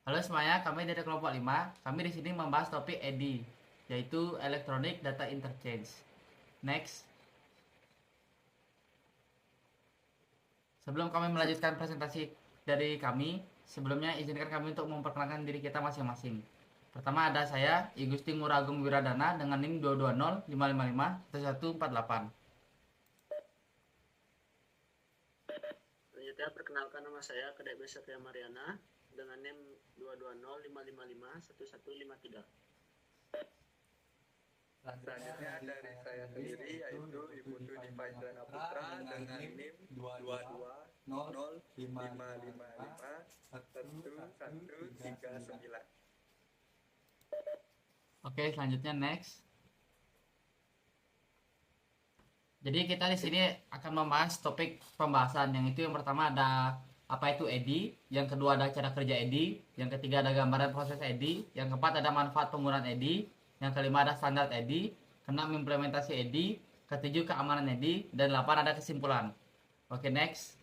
Halo semuanya, kami dari kelompok 5. Kami di sini membahas topik EDI, yaitu Electronic Data Interchange. Next. Sebelum kami melanjutkan presentasi dari kami, sebelumnya izinkan kami untuk memperkenalkan diri kita masing-masing. Pertama ada saya, Igusti Nguragung Wiradana dengan NIM 220 555 1148. Selanjutnya perkenalkan, nama saya Kedai Satria Mariana dengan NIM 220 555 1153. Selanjutnya dari saya sendiri yaitu Ibu Tudi Faizana Putra dengan NIM 220 555 1139. Oke, selanjutnya next. Jadi kita di sini akan membahas topik pembahasan yang itu yang pertama ada apa itu EDI, yang kedua ada cara kerja EDI, yang ketiga ada gambaran proses EDI, yang keempat ada manfaat penggunaan EDI, yang kelima ada standar EDI, keenam implementasi EDI, ketujuh keamanan EDI, dan 8 ada kesimpulan. Oke, next.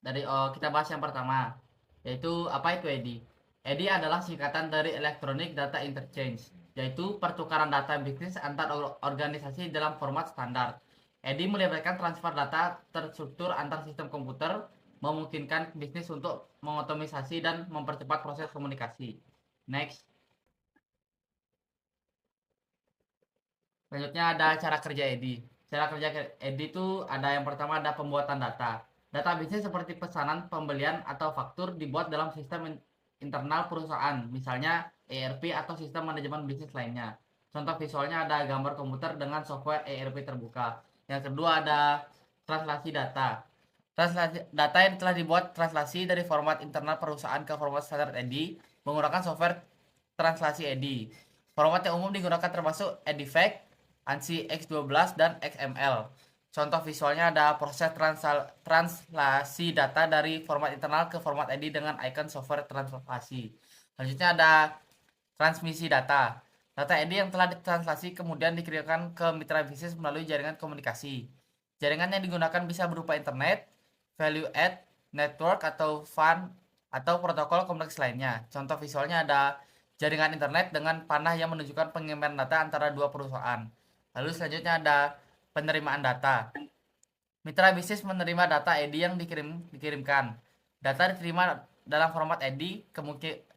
Kita bahas yang pertama, yaitu apa itu EDI. EDI adalah singkatan dari Electronic Data Interchange, yaitu pertukaran data bisnis antar organisasi dalam format standar. EDI melibatkan transfer data terstruktur antar sistem komputer, memungkinkan bisnis untuk mengotomisasi dan mempercepat proses komunikasi. Next. Selanjutnya ada cara kerja EDI. Cara kerja EDI itu ada yang pertama ada pembuatan data. Data bisnis seperti pesanan, pembelian, atau faktur dibuat dalam sistem internal perusahaan, misalnya ERP atau sistem manajemen bisnis lainnya. Contoh visualnya ada gambar komputer dengan software ERP terbuka. Yang kedua ada translasi data. Translasi data yang telah dibuat translasi dari format internal perusahaan ke format standar EDI menggunakan software translasi EDI. Format yang umum digunakan termasuk EDIFACT, ANSI X12, dan XML. Contoh visualnya ada proses translasi data dari format internal ke format EDI dengan icon software translasi. Selanjutnya ada transmisi data. Data EDI yang telah ditranslasi kemudian dikirimkan ke mitra bisnis melalui jaringan komunikasi. Jaringan yang digunakan bisa berupa internet, value add, network atau FAN, atau protokol komunikasi lainnya. Contoh visualnya ada jaringan internet dengan panah yang menunjukkan pengiriman data antara dua perusahaan. Lalu selanjutnya ada penerimaan data. Mitra bisnis menerima data EDI yang dikirimkan. Data diterima dalam format EDI,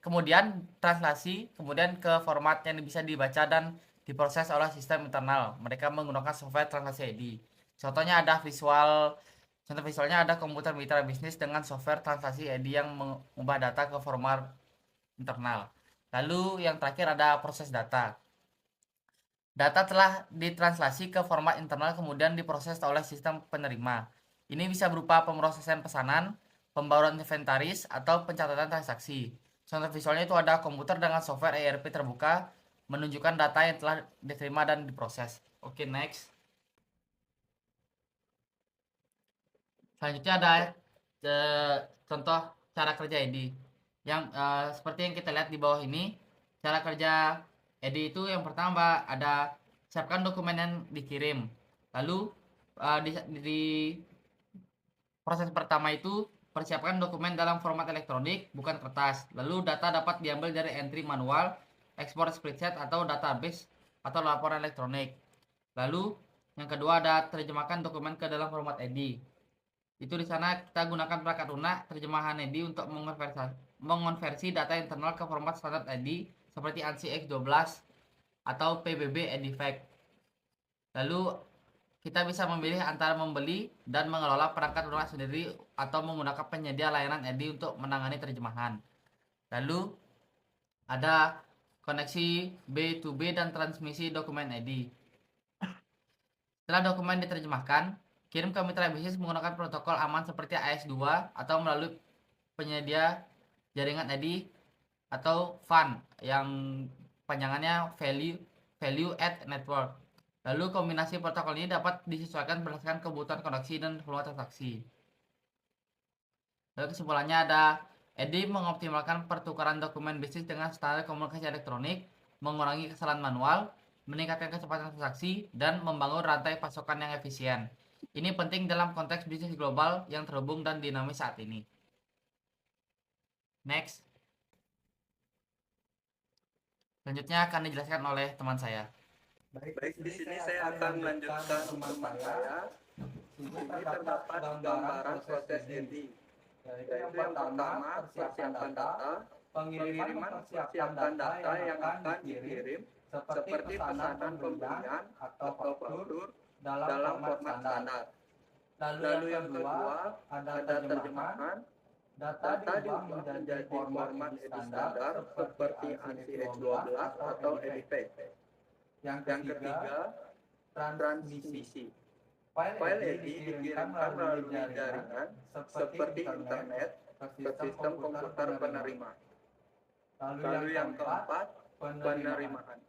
kemudian translasi, kemudian ke format yang bisa dibaca dan diproses oleh sistem internal. Mereka menggunakan software translasi EDI. Contoh visualnya ada komputer mitra bisnis dengan software translasi EDI yang mengubah data ke format internal. Lalu yang terakhir ada proses data. Data telah ditranslasi ke format internal kemudian diproses oleh sistem penerima. Ini bisa berupa pemrosesan pesanan, pembauran inventaris, atau pencatatan transaksi. Contoh visualnya itu ada komputer dengan software ERP terbuka menunjukkan data yang telah diterima dan diproses. Oke, next. Selanjutnya ada contoh cara kerja EDI. Seperti yang kita lihat di bawah ini, cara kerja EDI itu yang pertama ada siapkan dokumen yang dikirim. Lalu di proses pertama itu persiapkan dokumen dalam format elektronik bukan kertas. Lalu data dapat diambil dari entry manual, ekspor spreadsheet atau database atau laporan elektronik. Lalu yang kedua ada terjemahkan dokumen ke dalam format EDI. Itu di sana kita gunakan perangkat lunak terjemahan EDI untuk mengonversi data internal ke format standar EDI seperti ANSI X12 atau PBB EDIFACT. Lalu kita bisa memilih antara membeli dan mengelola perangkat lunak sendiri atau menggunakan penyedia layanan EDI untuk menangani terjemahan. Lalu ada koneksi B2B dan transmisi dokumen EDI. Setelah dokumen diterjemahkan, kirim ke mitra bisnis menggunakan protokol aman seperti AS2 atau melalui penyedia jaringan EDI atau FAN yang panjangannya value add network. Lalu kombinasi protokol ini dapat disesuaikan berdasarkan kebutuhan koneksi dan volume transaksi. Lalu kesimpulannya ada EDI mengoptimalkan pertukaran dokumen bisnis dengan standar komunikasi elektronik, mengurangi kesalahan manual, meningkatkan kecepatan transaksi, dan membangun rantai pasokan yang efisien. Ini penting dalam konteks bisnis global yang terhubung dan dinamis saat ini. Next. Selanjutnya akan dijelaskan oleh teman saya. Baik, di sini saya akan melanjutkan teman saya. Di sini terdapat gambaran proses EDI, yaitu yang pertama persiapan data, pengiriman persiapan data yang akan dikirim seperti pesanan pembelian atau faktur dalam format standar. Lalu yang kedua ada terjemahan. Data diubah menjadi format EDI standar seperti ANSI X12 atau EDIFACT. Yang ketiga, transmisi. File EDI dikirimkan melalui jaringan seperti internet ke sistem komputer penerima. Lalu yang keempat, penerimaan.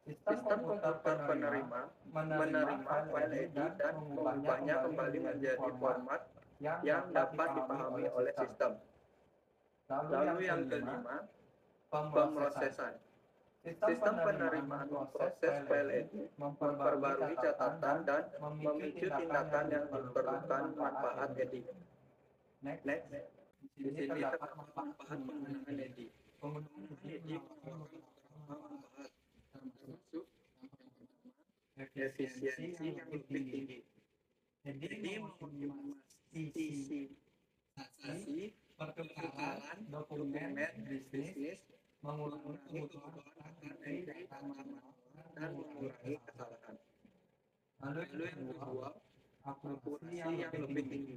Sistem komputer penerima menerima file EDI dan mengubahnya kembali menjadi format yang dapat dipahami oleh sistem. Lalu yang kelima, pemrosesan. Sistem penerimaan proses file EDI memperbarui catatan dan memicu tindakan yang diperlukan manfaat EDI. Next. Di sini terdapat manfaat penggunaan EDI. Penggunaan EDI manfaat termasuk efisiensi yang lebih tinggi. EDI mengoptimisasi pertukaran dokumen bisnis, mengurangi kebutuhan akan entry dan mengurangi kesalahan. Lalu yang kedua, akurasi yang lebih tinggi.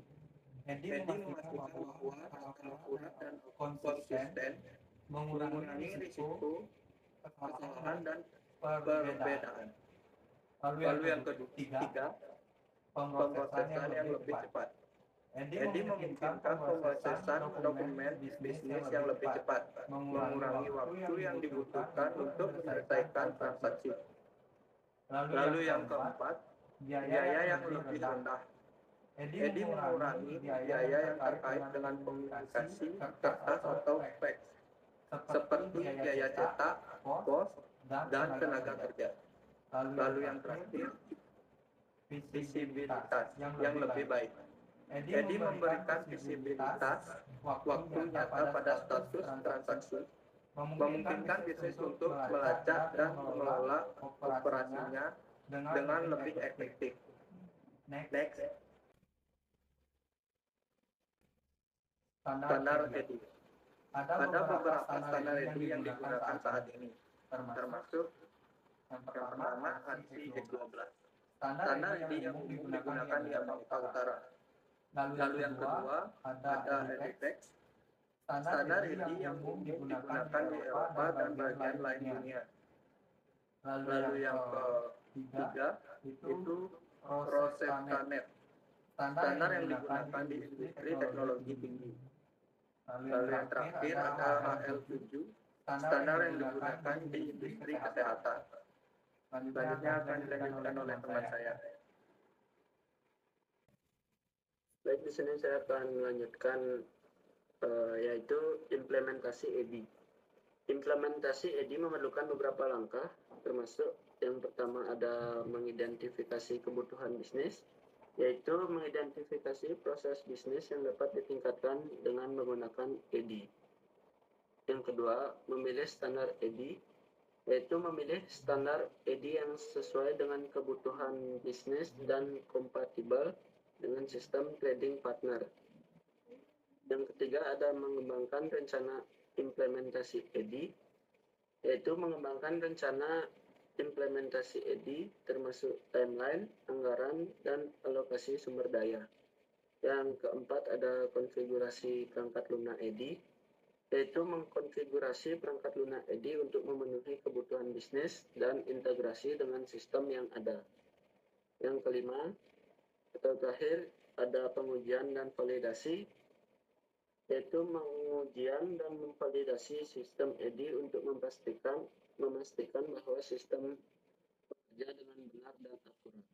EDI memastikan bahwa data akurat dan konsisten, mengurangi risiko kesalahan dan perbedaan. Lalu yang ketiga, pemrosesan yang lebih cepat. EDI memungkinkan pemrosesan dokumen bisnis yang lebih cepat, mengurangi waktu yang dibutuhkan untuk menyelesaikan transaksi. Lalu yang keempat, biaya yang lebih rendah. EDI mengurangi biaya yang terkait dengan komunikasi, kertas atau fax, seperti biaya cetak, pos, dan tenaga kerja. Lalu yang terakhir, visibilitas yang lebih baik. EDI memberikan visibilitas waktu nyata pada status transaksi, memungkinkan bisnis untuk melacak dan mengelola operasinya dengan lebih efektif. Next. Standar EDI. Ada beberapa standar EDI yang digunakan saat ini, termasuk yang pertama ANSI X12. Standar EDI yang umum digunakan di Amerika Utara. Lalu yang kedua ada EDIFACT. Standar EDI yang umum digunakan di Eropa dan bagian lain dunia. Lalu yang ketiga itu ROSETANET. Standar yang digunakan di industri teknologi tinggi. Lalu yang terakhir ada HL7. Standar yang digunakan di industri kesehatan. Selanjutnya akan dilanjutkan oleh teman saya. Baik, di sini saya akan melanjutkan yaitu implementasi EDI. Implementasi EDI memerlukan beberapa langkah, termasuk yang pertama ada mengidentifikasi kebutuhan bisnis, yaitu mengidentifikasi proses bisnis yang dapat ditingkatkan dengan menggunakan EDI. Yang kedua, memilih standar EDI, yaitu memilih standar EDI yang sesuai dengan kebutuhan bisnis dan kompatibel dengan sistem trading partner. Yang ketiga ada mengembangkan rencana implementasi EDI, yaitu mengembangkan rencana implementasi EDI termasuk timeline, anggaran, dan alokasi sumber daya. Yang keempat ada konfigurasi perangkat lunak EDI, yaitu mengkonfigurasi perangkat lunak EDI untuk memenuhi kebutuhan bisnis dan integrasi dengan sistem yang ada. Yang kelima atau terakhir ada pengujian dan validasi, yaitu mengujian dan memvalidasi sistem EDI untuk memastikan bahwa sistem bekerja dengan benar dan akurat.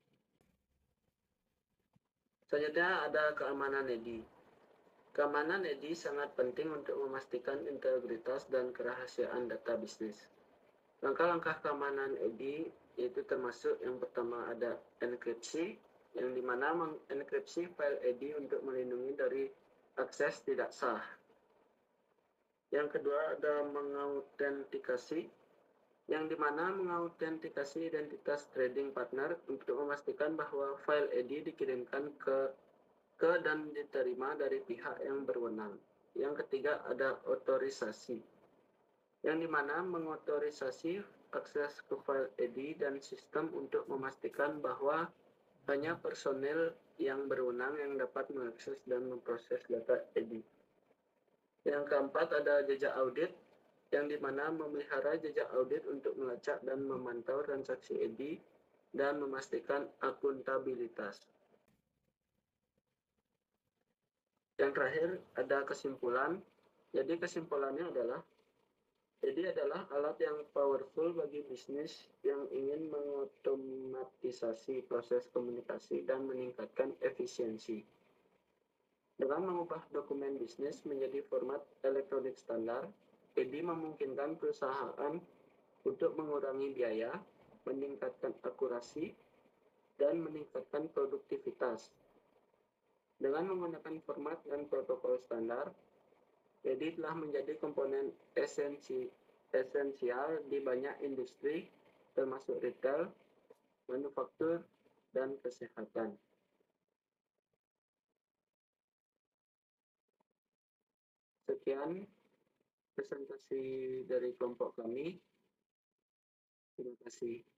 Selanjutnya ada keamanan EDI. Keamanan EDI sangat penting untuk memastikan integritas dan kerahasiaan data bisnis. Langkah-langkah keamanan EDI itu termasuk yang pertama ada enkripsi, yang dimana mengenkripsi file EDI untuk melindungi dari akses tidak sah. Yang kedua ada mengautentikasi, yang dimana mengautentikasi identitas trading partner untuk memastikan bahwa file EDI dikirimkan ke dan diterima dari pihak yang berwenang. Yang ketiga ada otorisasi, yang dimana mengotorisasi akses ke file EDI dan sistem untuk memastikan bahwa hanya personel yang berwenang yang dapat mengakses dan memproses data EDI. Yang keempat ada jejak audit, yang dimana memelihara jejak audit untuk melacak dan memantau transaksi EDI dan memastikan akuntabilitas. Yang terakhir ada kesimpulan. Jadi kesimpulannya adalah EDI adalah alat yang powerful bagi bisnis yang ingin mengotomatisasi proses komunikasi dan meningkatkan efisiensi. Dengan mengubah dokumen bisnis menjadi format elektronik standar, EDI memungkinkan perusahaan untuk mengurangi biaya, meningkatkan akurasi, dan meningkatkan produktivitas. Dengan menggunakan format dan protokol standar, EDI telah menjadi komponen esensial di banyak industri, termasuk retail, manufaktur, dan kesehatan. Sekian presentasi dari kelompok kami. Terima kasih.